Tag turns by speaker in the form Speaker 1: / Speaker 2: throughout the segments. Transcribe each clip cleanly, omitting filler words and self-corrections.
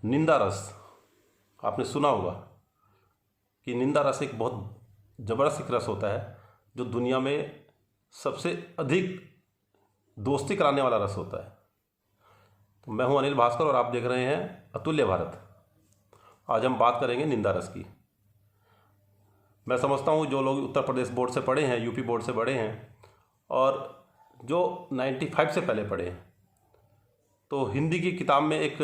Speaker 1: निंदा रस आपने सुना होगा कि निंदा रस एक बहुत ज़बरदस्त एक रस होता है जो दुनिया में सबसे अधिक दोस्ती कराने वाला रस होता है। तो मैं हूं अनिल भास्कर और आप देख रहे हैं अतुल्य भारत। आज हम बात करेंगे निंदा रस की। मैं समझता हूं जो लोग उत्तर प्रदेश बोर्ड से पढ़े हैं, यूपी बोर्ड से पढ़े हैं और जो 95 से पहले पढ़े हैं, तो हिंदी की किताब में एक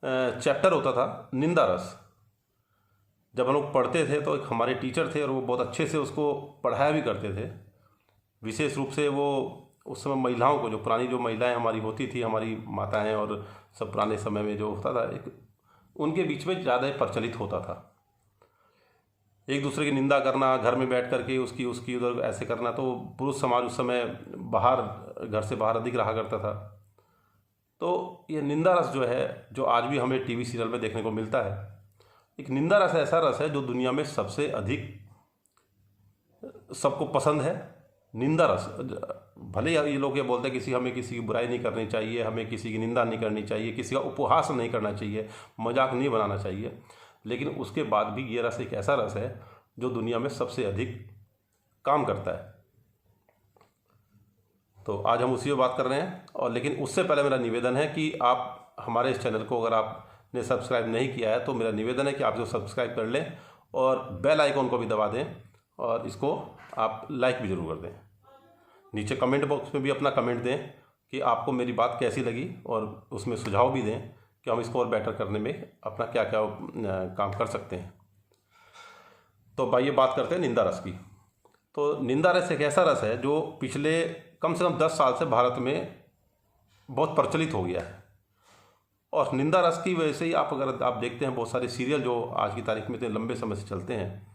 Speaker 1: चैप्टर होता था निंदा रस। जब हम लोग पढ़ते थे तो एक हमारे टीचर थे और वो बहुत अच्छे से उसको पढ़ाया भी करते थे। विशेष रूप से वो उस समय महिलाओं को, जो पुरानी जो महिलाएं हमारी होती थी, हमारी माताएं और सब पुराने समय में जो होता था, एक उनके बीच में ज़्यादा प्रचलित होता था। एक दूसरे की निंदा करना, घर में बैठ करके उसकी उसकी उधर ऐसे करना। तो पुरुष समाज उस समय बाहर, घर से बाहर अधिक रहा करता था। तो ये निंदा रस जो है, जो आज भी हमें टीवी सीरियल में देखने को मिलता है, एक निंदा रस ऐसा रस है जो दुनिया में सबसे अधिक सबको पसंद है। निंदा रस, भले ये लोग ये बोलते हैं हमें किसी की बुराई नहीं करनी चाहिए, हमें किसी की निंदा नहीं करनी चाहिए, किसी का उपहास नहीं करना चाहिए, मजाक नहीं बनाना चाहिए, लेकिन उसके बाद भी ये रस एक ऐसा रस है जो दुनिया में सबसे अधिक काम करता है। तो आज हम उसी पर बात कर रहे हैं। और लेकिन उससे पहले मेरा निवेदन है कि आप हमारे इस चैनल को, अगर आपने सब्सक्राइब नहीं किया है, तो मेरा निवेदन है कि आप इसको सब्सक्राइब कर लें और बेल आइकॉन को भी दबा दें और इसको आप लाइक भी ज़रूर कर दें। नीचे कमेंट बॉक्स में भी अपना कमेंट दें कि आपको मेरी बात कैसी लगी और उसमें सुझाव भी दें कि हम इसको और बेटर करने में अपना क्या क्या काम कर सकते हैं। तो भाई ये बात करते हैं निंदा रस की। तो निंदा रस एक ऐसा रस है जो पिछले कम से कम 10 साल से भारत में बहुत प्रचलित हो गया है। और निंदा रस की वजह से ही अगर आप देखते हैं, बहुत सारे सीरियल जो आज की तारीख में इतने लंबे समय से चलते हैं,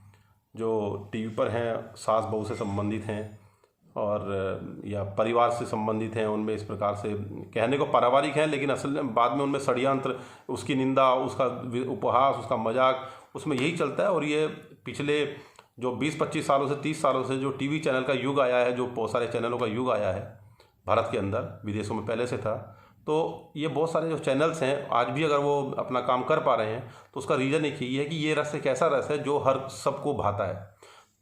Speaker 1: जो टीवी पर हैं, सास बहू से संबंधित हैं और या परिवार से संबंधित हैं, उनमें इस प्रकार से कहने को पारिवारिक हैं, लेकिन असल में बाद में उनमें षड्यंत्र, उसकी निंदा, उसका उपहास, उसका मजाक, उसमें यही चलता है। और ये पिछले जो 20-25 सालों से, 30 सालों से जो टीवी चैनल का युग आया है, जो बहुत सारे चैनलों का युग आया है भारत के अंदर, विदेशों में पहले से था, तो ये बहुत सारे जो चैनल्स हैं आज भी अगर वो अपना काम कर पा रहे हैं तो उसका रीज़न एक ही है कि ये रस एक ऐसा रस है जो हर सबको भाता है।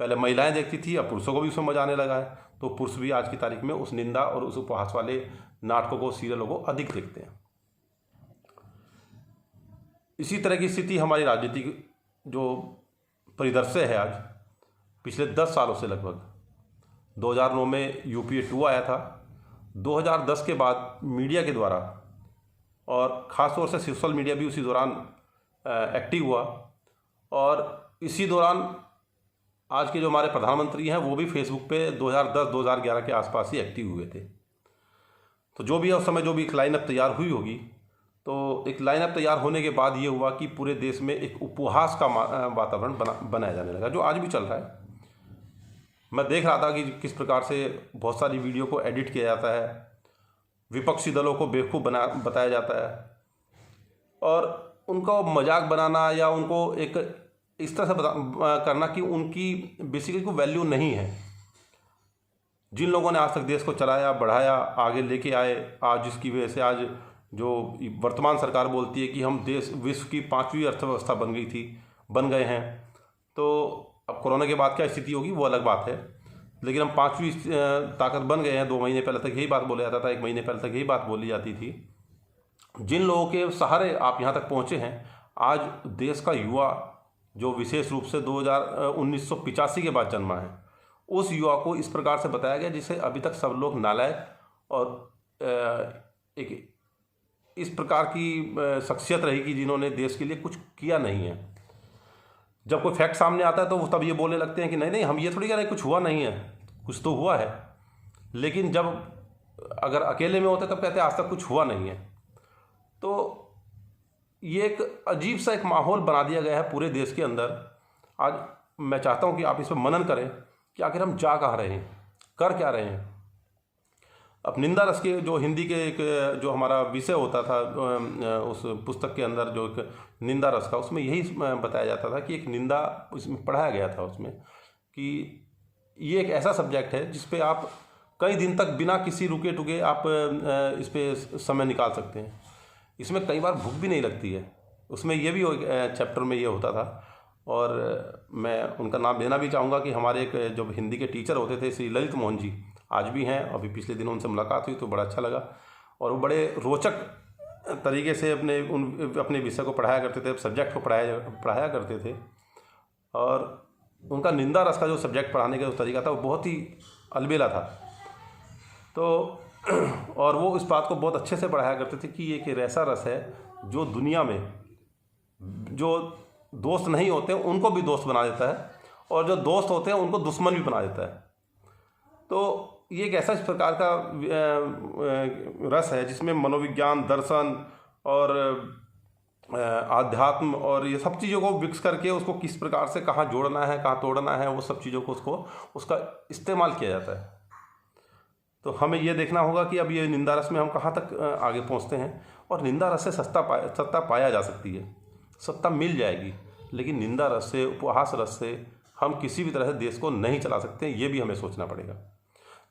Speaker 1: पहले महिलाएं देखती थी, अब पुरुषों को भी उसमें मजा आने लगा है। तो पुरुष भी आज की तारीख में उस निंदा और उस उपहास वाले नाटकों को, सीरियलों को अधिक देखते हैं। इसी तरह की स्थिति हमारी राजनीतिक जो परिदृश्य है आज, पिछले 10 सालों से लगभग 2009 में यूपीए 2 आया था। 2010 के बाद मीडिया के द्वारा, और ख़ास तौर से सोशल मीडिया भी उसी दौरान एक्टिव हुआ। और इसी दौरान आज के जो हमारे प्रधानमंत्री हैं वो भी फेसबुक पे 2010-2011 के आसपास ही एक्टिव हुए थे। तो जो भी उस समय जो भी एक लाइनअप तैयार हुई होगी, तो एक लाइनअप तैयार होने के बाद ये हुआ कि पूरे देश में एक उपहास का वातावरण बनाया जाने लगा, जो आज भी चल रहा है। मैं देख रहा था कि किस प्रकार से बहुत सारी वीडियो को एडिट किया जाता है, विपक्षी दलों को बेवकूफ़ बताया जाता है और उनको मजाक बनाना या उनको एक इस तरह से करना कि उनकी बेसिकली कोई वैल्यू नहीं है। जिन लोगों ने आज तक देश को चलाया, बढ़ाया, आगे लेके आए, आज जिसकी वजह से आज जो वर्तमान सरकार बोलती है कि हम देश विश्व की 5वीं अर्थव्यवस्था बन गए हैं। तो अब कोरोना के बाद क्या स्थिति होगी वो अलग बात है, लेकिन हम 5वीं ताकत बन गए हैं। 2 महीने पहले तक यही बात बोला जाता था, 1 महीने पहले तक यही बात बोली जाती थी। जिन लोगों के सहारे आप यहाँ तक पहुँचे हैं, आज देश का युवा जो विशेष रूप से 1985 के बाद जन्मा है, उस युवा को इस प्रकार से बताया गया जिसे अभी तक सब लोग नालायक और एक इस प्रकार की शख्सियत रही कि जिन्होंने देश के लिए कुछ किया नहीं है। जब कोई फैक्ट सामने आता है तो वो तब ये बोलने लगते हैं कि नहीं नहीं, हम ये थोड़ी कह रहे हैं कुछ हुआ नहीं है, कुछ तो हुआ है। लेकिन जब अगर अकेले में होते तब कहते हैं आज तक कुछ हुआ नहीं है। तो ये एक अजीब सा एक माहौल बना दिया गया है पूरे देश के अंदर। आज मैं चाहता हूँ कि आप इस पर मनन करें कि आखिर हम जा कहाँ रहे हैं, कर क्या रहे हैं। अब निंदा रस के जो हिंदी के एक जो हमारा विषय होता था उस पुस्तक के अंदर, जो एक निंदा रस का, उसमें यही बताया जाता था कि एक निंदा, उसमें पढ़ाया गया था उसमें कि ये एक ऐसा सब्जेक्ट है जिस पे आप कई दिन तक बिना किसी रुके टुके आप इस पे समय निकाल सकते हैं। इसमें कई बार भूख भी नहीं लगती है। उसमें ये भी चैप्टर में ये होता था। और मैं उनका नाम लेना भी चाहूँगा कि हमारे एक जो हिंदी के टीचर होते थे श्री ललित मोहन जी, आज भी हैं। अभी पिछले दिनों उनसे मुलाकात हुई तो बड़ा अच्छा लगा, और वो बड़े रोचक तरीके से अपने विषय को पढ़ाया करते थे, सब्जेक्ट को पढ़ाया करते थे। और उनका निंदा रस का जो सब्जेक्ट पढ़ाने का जो तरीका था वो बहुत ही अलबेला था। तो और वो इस बात को बहुत अच्छे से पढ़ाया करते थे कि ये एक ऐसा रस है जो दुनिया में जो दोस्त नहीं होते उनको भी दोस्त बना देता है, और जो दोस्त होते हैं उनको दुश्मन भी बना देता है। तो ये एक ऐसा इस प्रकार का रस है जिसमें मनोविज्ञान, दर्शन और आध्यात्म और ये सब चीज़ों को मिक्स करके उसको किस प्रकार से कहाँ जोड़ना है, कहाँ तोड़ना है, वो सब चीज़ों को उसका इस्तेमाल किया जाता है। तो हमें ये देखना होगा कि अब ये निंदा रस में हम कहाँ तक आगे पहुँचते हैं। और निंदा रस से सत्ता पाया जा सकती है, सत्ता मिल जाएगी, लेकिन निंदा रस से, उपहास रस से हम किसी भी तरह से देश को नहीं चला सकते, ये भी हमें सोचना पड़ेगा।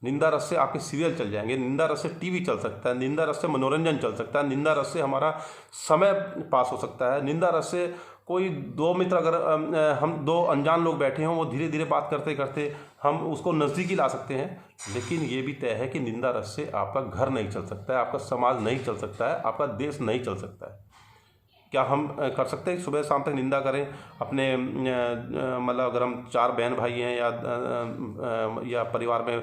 Speaker 1: निंदा रस से आपके सीरियल चल जाएंगे, निंदा रस से टीवी चल सकता है, निंदा रस से मनोरंजन चल सकता है, निंदा रस से हमारा समय पास हो सकता है, निंदा रस से कोई दो मित्र, अगर हम दो अनजान लोग बैठे हों, वो धीरे धीरे बात करते करते हम उसको नज़दीकी ला सकते हैं। लेकिन ये भी तय है कि निंदा रस से आपका घर नहीं चल सकता है, आपका समाज नहीं चल सकता है, आपका देश नहीं चल सकता है। क्या हम कर सकते हैं सुबह शाम तक निंदा करें अपने, मतलब अगर हम 4 बहन भाई हैं या परिवार में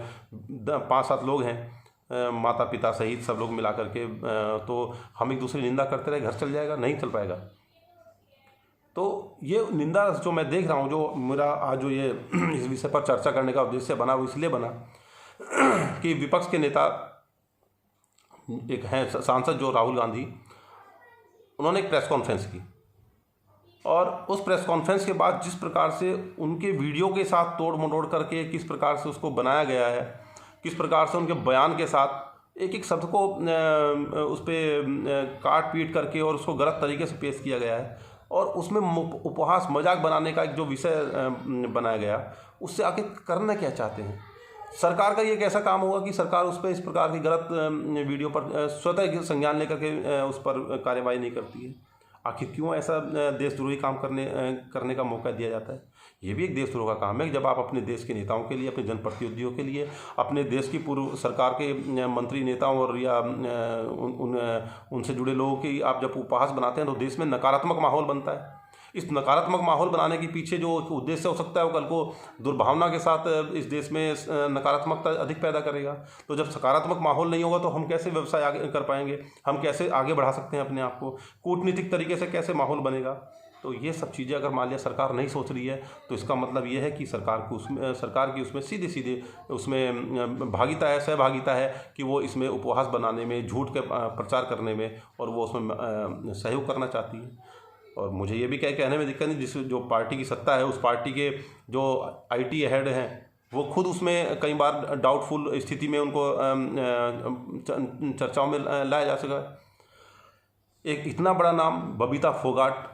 Speaker 1: 5-7 लोग हैं, माता पिता सहित सब लोग मिला करके, तो हम एक दूसरे की निंदा करते रहे, घर चल जाएगा? नहीं चल पाएगा। तो ये निंदा जो मैं देख रहा हूँ, जो मेरा आज जो ये इस विषय पर चर्चा करने का उद्देश्य बना, वो इसलिए बना कि विपक्ष के नेता एक हैं सांसद जो राहुल गांधी, उन्होंने एक प्रेस कॉन्फ्रेंस की, और उस प्रेस कॉन्फ्रेंस के बाद जिस प्रकार से उनके वीडियो के साथ तोड़ मरोड़ करके किस प्रकार से उसको बनाया गया है, किस प्रकार से उनके बयान के साथ एक एक शब्द को उस पर काट पीट करके और उसको गलत तरीके से पेश किया गया है, और उसमें उपहास मजाक बनाने का एक जो विषय बनाया गया, उससे आगे करना क्या चाहते हैं? सरकार का ये एक ऐसा काम होगा कि सरकार उस पर इस प्रकार की गलत वीडियो पर स्वतः संज्ञान लेकर के उस पर कार्रवाई नहीं करती है। आखिर क्यों ऐसा देशद्रोही काम करने का मौका दिया जाता है? ये भी एक देशद्रोह का काम है। जब आप अपने देश के नेताओं के लिए, अपने जनप्रतिनिधियों के लिए, अपने देश की पूर्व सरकार के मंत्री नेताओं और या उनसे जुड़े लोगों की आप जब उपहास बनाते हैं तो देश में नकारात्मक माहौल बनता है। इस नकारात्मक माहौल बनाने के पीछे जो उद्देश्य हो सकता है वो कल को दुर्भावना के साथ इस देश में नकारात्मकता अधिक पैदा करेगा। तो जब सकारात्मक माहौल नहीं होगा तो हम कैसे व्यवसाय आगे कर पाएंगे, हम कैसे आगे बढ़ा सकते हैं अपने आप को, कूटनीतिक तरीके से कैसे माहौल बनेगा? तो ये सब चीज़ें अगर मान लिया सरकार नहीं सोच रही है तो इसका मतलब ये है कि सरकार की उसमें सीधे सीधे उसमें भागीता है, सहभागिता है कि वो इसमें उपहास बनाने में, झूठ के प्रचार करने में, और वो उसमें सहयोग करना चाहती है। और मुझे ये भी कहने में दिक्कत नहीं, जो पार्टी की सत्ता है उस पार्टी के जो IT हेड हैं वो खुद उसमें कई बार डाउटफुल स्थिति में उनको चर्चाओं में लाया जा सका। एक इतना बड़ा नाम बबीता फोगाट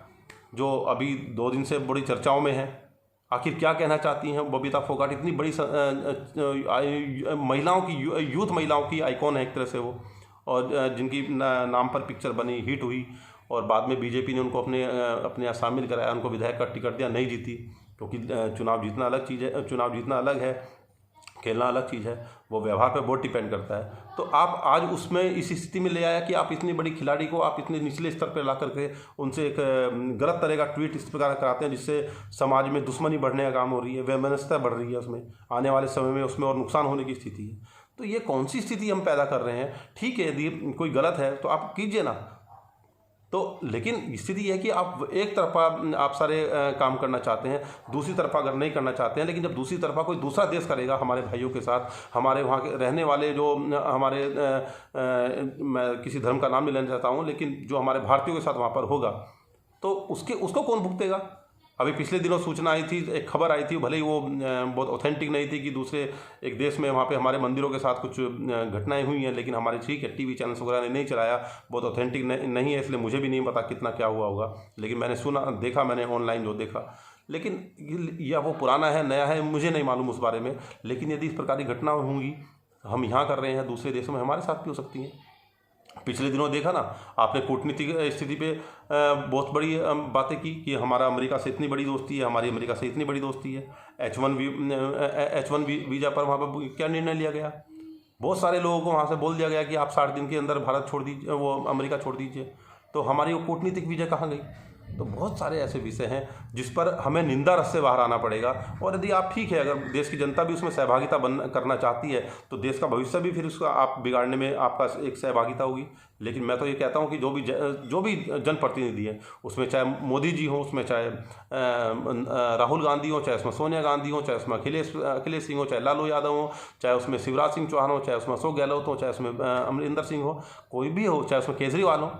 Speaker 1: जो अभी 2 दिन से बड़ी चर्चाओं में है, आखिर क्या कहना चाहती हैं बबीता फोगाट? इतनी बड़ी महिलाओं की, यूथ महिलाओं की आइकॉन है एक तरह से वो, और जिनकी नाम पर पिक्चर बनी, हिट हुई, और बाद में बीजेपी ने उनको अपने यहाँ शामिल कराया, उनको विधायक का टिकट दिया, नहीं जीती, क्योंकि चुनाव जीतना अलग चीज़ है, चुनाव जीतना अलग है, खेलना अलग चीज़ है, वो व्यवहार पर बहुत डिपेंड करता है। तो आप आज उसमें इस स्थिति में ले आया कि आप इतनी बड़ी खिलाड़ी को आप इतने निचले स्तर पर ला करके उनसे एक गलत तरह का ट्वीट इस प्रकार कराते हैं जिससे समाज में दुश्मनी बढ़ने का काम हो रही है, वैमनस्यता बढ़ रही है, उसमें आने वाले समय में उसमें और नुकसान होने की स्थिति है। तो ये कौन सी स्थिति हम पैदा कर रहे हैं? ठीक है, यदि कोई गलत है तो आप कीजिए ना, तो लेकिन स्थिति यह है कि आप एक तरफा आप सारे काम करना चाहते हैं, दूसरी तरफा अगर नहीं करना चाहते हैं, लेकिन जब दूसरी तरफा कोई दूसरा देश करेगा हमारे भाइयों के साथ, हमारे वहाँ के रहने वाले जो हमारे मैं किसी धर्म का नाम नहीं लेना चाहता हूँ, लेकिन जो हमारे भारतीयों के साथ वहाँ पर होगा, तो उसको कौन भुगतेगा? अभी पिछले दिनों सूचना आई थी, एक खबर आई थी, भले ही वो बहुत ऑथेंटिक नहीं थी, कि दूसरे एक देश में वहाँ पे हमारे मंदिरों के साथ कुछ घटनाएं हुई हैं, लेकिन हमारे ठीक है टीवी चैनल्स वगैरह ने नहीं चलाया, बहुत ऑथेंटिक नहीं है, इसलिए मुझे भी नहीं पता कितना क्या हुआ होगा, लेकिन मैंने देखा, मैंने ऑनलाइन जो देखा, लेकिन या वो पुराना है नया है मुझे नहीं मालूम उस बारे में, लेकिन यदि इस प्रकार की घटना होंगी, हम यहाँ कर रहे हैं, दूसरे देशों में हमारे साथ भी हो सकती हैं। पिछले दिनों देखा ना आपने, कूटनीतिक स्थिति पे बहुत बड़ी बातें की कि हमारा अमेरिका से इतनी बड़ी दोस्ती है, हमारी अमेरिका से इतनी बड़ी दोस्ती है। H1 वीज़ा पर वहाँ पर क्या निर्णय लिया गया? बहुत सारे लोगों को वहाँ से बोल दिया गया कि आप 60 दिन के अंदर भारत छोड़ दीजिए, वो अमेरिका छोड़ दीजिए। तो हमारी वो कूटनीतिक वीज़ा कहाँ गई? तो बहुत सारे ऐसे विषय हैं जिस पर हमें निंदा रस से बाहर आना पड़ेगा। और यदि आप ठीक है, अगर देश की जनता भी उसमें सहभागिता करना चाहती है तो देश का भविष्य भी फिर उसका आप बिगाड़ने में आपका एक सहभागिता होगी। लेकिन मैं तो ये कहता हूँ कि जो भी जनप्रतिनिधि हैं, उसमें चाहे मोदी जी हों, उसमें चाहे राहुल गांधी हो, चाहे उसमें सोनिया गांधी हो, चाहे उसमें अखिलेश सिंह हो, चाहे लालू यादव हो, चाहे उसमें शिवराज सिंह चौहान हो, चाहे उसमें अशोक गहलोत हो, चाहे उसमें अमरिंदर सिंह हो, कोई भी हो, चाहे उसमें केजरीवाल हो,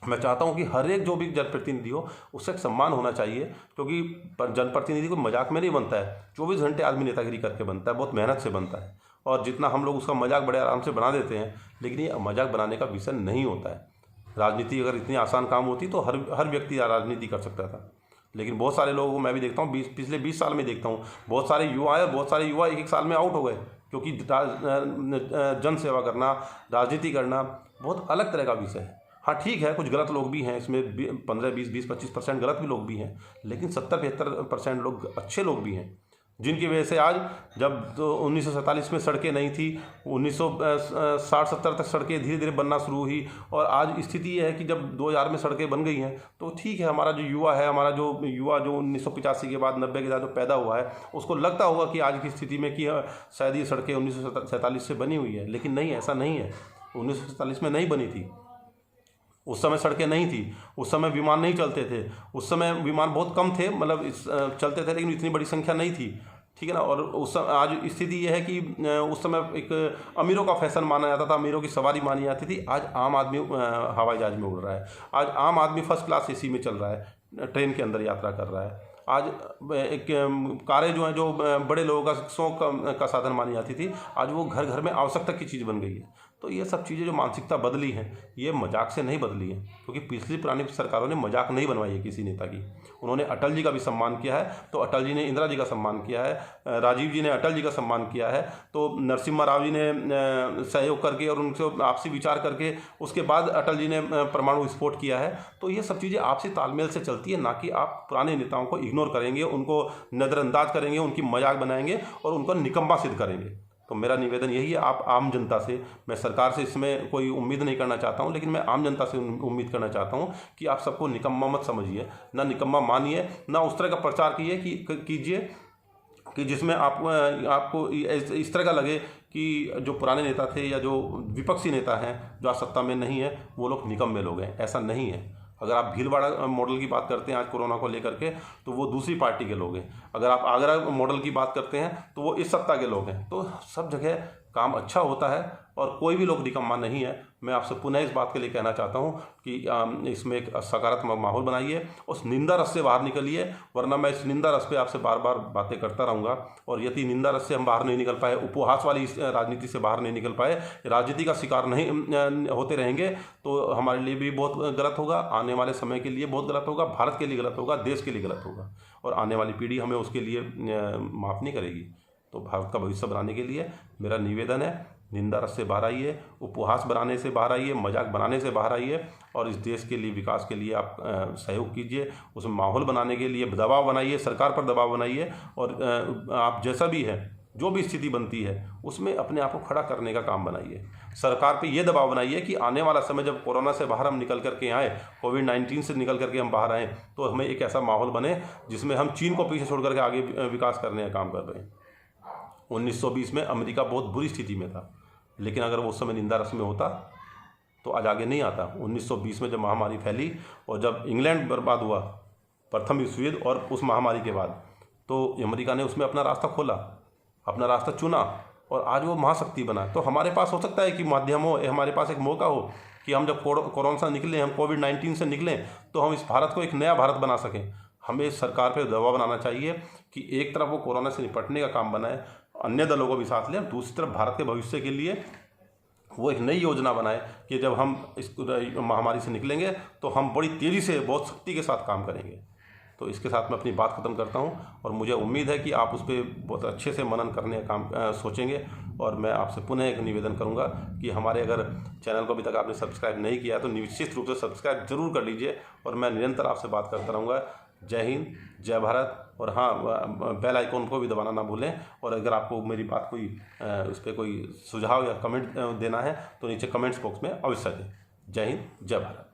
Speaker 1: मैं चाहता हूं कि हर एक जो भी जनप्रतिनिधि हो उससे एक सम्मान होना चाहिए। क्योंकि जनप्रतिनिधि को मजाक में नहीं बनता है, 24 घंटे आदमी नेतागिरी करके बनता है, बहुत मेहनत से बनता है। और जितना हम लोग उसका मजाक बड़े आराम से बना देते हैं, लेकिन ये मजाक बनाने का विषय नहीं होता है। राजनीति अगर इतनी आसान काम होती तो हर व्यक्ति राजनीति कर सकता था। लेकिन बहुत सारे लोगों को मैं भी देखता हूँ, पिछले 20 साल में देखता हूँ, बहुत सारे युवा एक साल में आउट हो गए। क्योंकि जन सेवा करना, राजनीति करना बहुत अलग तरह का विषय है। हाँ ठीक है, कुछ गलत लोग भी हैं इसमें, 15-20-25% गलत भी लोग भी हैं, लेकिन 70-75% लोग अच्छे लोग भी हैं, जिनकी वजह से आज जब 1947 में सड़कें नहीं थी, 1960-70 तक सड़कें धीरे धीरे बनना शुरू हुई। और आज स्थिति ये है कि जब 2000 में सड़कें बन गई हैं तो ठीक है, हमारा जो युवा है, हमारा जो 1985 के बाद 90 के बाद जो पैदा हुआ है, उसको लगता होगा कि आज की स्थिति में कि शायद ये सड़कें 1947 से बनी हुई है। लेकिन नहीं, ऐसा नहीं है। 1947 में नहीं बनी थी, उस समय सड़कें नहीं थी, उस समय विमान नहीं चलते थे, उस समय विमान बहुत कम थे, मतलब चलते थे लेकिन इतनी बड़ी संख्या नहीं थी, ठीक है ना। और उस समय, आज स्थिति ये है कि उस समय एक अमीरों का फैशन माना जाता था, अमीरों की सवारी मानी जाती थी। आज आम आदमी हवाई जहाज में उड़ रहा है, आज आम आदमी फर्स्ट क्लास AC में चल रहा है, ट्रेन के अंदर यात्रा कर रहा है। आज एक कारें जो हैं, जो बड़े लोगों का शौक का साधन मानी जाती थी, आज वो घर घर में आवश्यकता की चीज़ बन गई है। तो ये सब चीज़ें जो मानसिकता बदली हैं, ये मजाक से नहीं बदली हैं। क्योंकि पिछली पुरानी सरकारों ने मजाक नहीं बनवाई है किसी नेता की। उन्होंने अटल जी का भी सम्मान किया है, तो अटल जी ने इंदिरा जी का सम्मान किया है, राजीव जी ने अटल जी का सम्मान किया है, तो नरसिम्हा राव जी ने सहयोग करके और उनसे आपसी विचार करके उसके बाद अटल जी ने परमाणु विस्फोट किया है। तो ये सब चीज़ें आपसी तालमेल से चलती है, ना कि आप पुराने नेताओं को इग्नोर करेंगे, उनको नज़रअंदाज करेंगे, उनकी मजाक बनाएंगे और उनको निकम्मा सिद्ध करेंगे। तो मेरा निवेदन यही है, आप आम जनता से, मैं सरकार से इसमें कोई उम्मीद नहीं करना चाहता हूं, लेकिन मैं आम जनता से उम्मीद करना चाहता हूं कि आप सबको निकम्मा मत समझिए, ना निकम्मा मानिए, ना उस तरह का प्रचार कीजिए कि जिसमें आपको इस तरह का लगे कि जो पुराने नेता थे या जो विपक्षी नेता हैं, जो आज सत्ता में नहीं है, वो लोग निकम्मे लोग हैं। ऐसा नहीं है। अगर आप भीलवाड़ा मॉडल की बात करते हैं आज कोरोना को लेकर के, तो वो दूसरी पार्टी के लोग हैं। अगर आप आगरा मॉडल की बात करते हैं तो वो इस सत्ता के लोग हैं। तो सब जगह काम अच्छा होता है और कोई भी लोग निकम्मा नहीं है। मैं आपसे पुनः इस बात के लिए कहना चाहता हूं कि इसमें एक सकारात्मक माहौल बनाइए, उस निंदा रस से बाहर निकलिए, वरना मैं इस निंदा रस पे आपसे बार बार बातें करता रहूँगा। और यदि निंदा रस से हम बाहर नहीं निकल पाए, उपहास वाली राजनीति से बाहर नहीं निकल पाए, राजनीति का शिकार नहीं होते रहेंगे, तो हमारे लिए भी बहुत गलत होगा, आने वाले समय के लिए बहुत गलत होगा, भारत के लिए गलत होगा, देश के लिए गलत होगा, और आने वाली पीढ़ी हमें उसके लिए माफ़ नहीं करेगी। तो भारत का भविष्य बनाने के लिए मेरा निवेदन है, निंदा रस से बाहर आइए, उपहास बनाने से बाहर आइए, मजाक बनाने से बाहर आइए, और इस देश के लिए, विकास के लिए आप सहयोग कीजिए। उसमें माहौल बनाने के लिए दबाव बनाइए, सरकार पर दबाव बनाइए, और आप जैसा भी है, जो भी स्थिति बनती है, उसमें अपने आप को खड़ा करने का काम बनाइए। सरकार पे ये दबाव बनाइए कि आने वाला समय जब कोरोना से बाहर हम निकल करके आए, कोविड-19 से निकल करके हम बाहर आएँ, तो हमें एक ऐसा माहौल बने जिसमें हम चीन को पीछे छोड़ करके आगे विकास करने का काम कर रहे हैं। 1920 में अमेरिका बहुत बुरी स्थिति में था, लेकिन अगर वो उस समय निंदा रस में होता तो आज आगे नहीं आता। 1920 में जब महामारी फैली और जब इंग्लैंड बर्बाद हुआ प्रथम विश्व युद्ध और उस महामारी के बाद, तो अमेरिका ने उसमें अपना रास्ता खोला, अपना रास्ता चुना, और आज वो महाशक्ति बना। तो हमारे पास हो सकता है कि माध्यम हो, हमारे पास एक मौका हो कि हम जब कोरोना से निकलें, हम कोविड-19 से निकलें, तो हम इस भारत को एक नया भारत बना सकें। हमें सरकार पर दबाव बनाना चाहिए कि एक तरफ वो कोरोना से निपटने का काम बनाए, अन्य दलों को भी साथ लें, दूसरी तरफ भारत के भविष्य के लिए वो एक नई योजना बनाए कि जब हम इस महामारी से निकलेंगे तो हम बड़ी तेज़ी से, बहुत शक्ति के साथ काम करेंगे। तो इसके साथ मैं अपनी बात ख़त्म करता हूँ और मुझे उम्मीद है कि आप उस पर बहुत अच्छे से मनन करने का काम सोचेंगे। और मैं आपसे पुनः एक निवेदन करूँगा कि हमारे अगर चैनल को अभी तक आपने सब्सक्राइब नहीं किया तो निश्चित रूप से सब्सक्राइब जरूर कर लीजिए और मैं निरंतर आपसे बात करता रहूँगा। जय हिंद, जय भारत। और हाँ, बेल आइकॉन को भी दबाना ना भूलें। और अगर आपको मेरी बात कोई उस पर कोई सुझाव या कमेंट देना है तो नीचे कमेंट्स बॉक्स में अवश्य दें। जय हिंद, जय भारत।